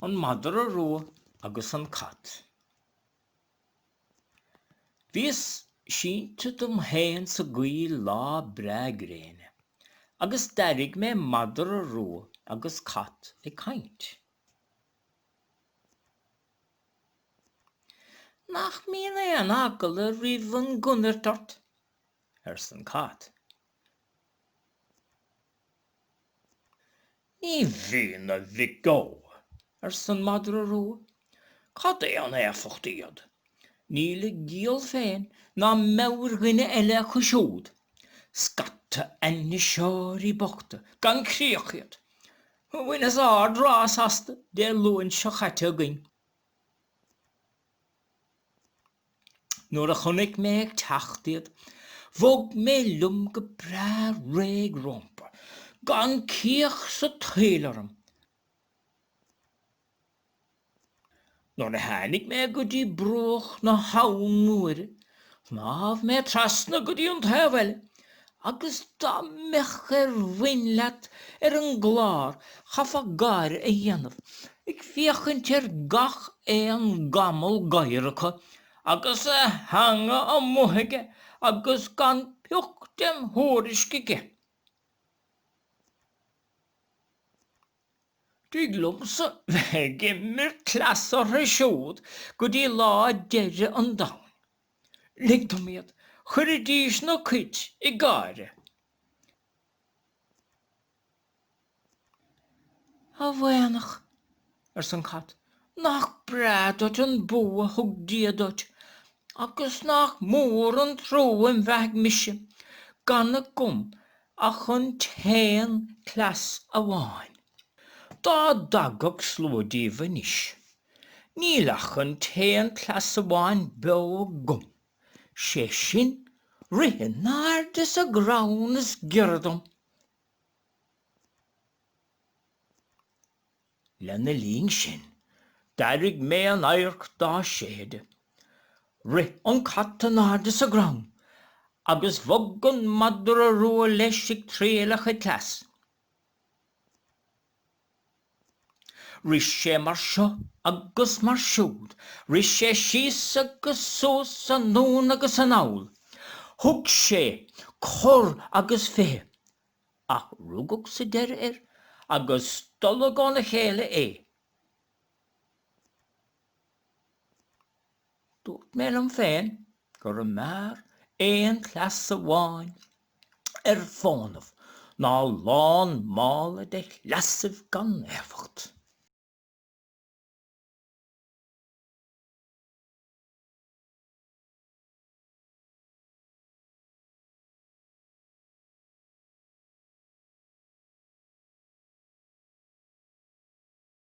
an Madra Rua agus an cat. Vís sínte dom héin sa gui lá bregréine, agus darig me Madra Rua agus cat caint. Nach mín an agel a rih an gunnertart, san cat. Ní bhíon a bhí san Madra Rua, cad an éfachtaíad. Ní le gíal féin ná mewr gine eile chusúd. Scatta enne seorí bochta, gan críochiad. Bhain is ard rás hasta, de luin seo chaite againn. Nuair a chunig me ag teachtaíad, bhog me lum go bra réig rompa, gan cíoch sa théilearm. Nuair a hánig me go dtí broch na hawn múire, náf me trasna go dtí an thaibhile, agus dá mech winleat an glár chafa gair a dhéanamh. Ag fiachant gach an gamal gairacha, agus a hanga a muthige, agus gan piochtem hórisciige. Dúig lumsa bheith gimmir clasar a siúd go dtí lá deire an dain. Ligdóiad chuir a díos na cuid I gáire. A bhainach san cat, nach bradot an bua thug diadot, agus nach mór an trú an bheith mise, gan a gum a chun téan clas a bháin. Dá dagach slódí vanis. Nílach an téan clas a bháin be gum. sé sin rithe náirdas a gránas girdom. Lena lín sin, darig mé an airc dá séide. Rit an cat a náirdas a grán, agus bhog an Madra Rua leis ag tréalach a clas. Rís sé mar seo agus mar siúd, rís sé síos agus sós an nún agus an áil. Thug sé chur agus fé, ach rúgach sa deire agus stola gána chéile Dúirt mé an féin gur a mar éon clas a bháin fánamh ná lán mála de leasamh gan éfacht.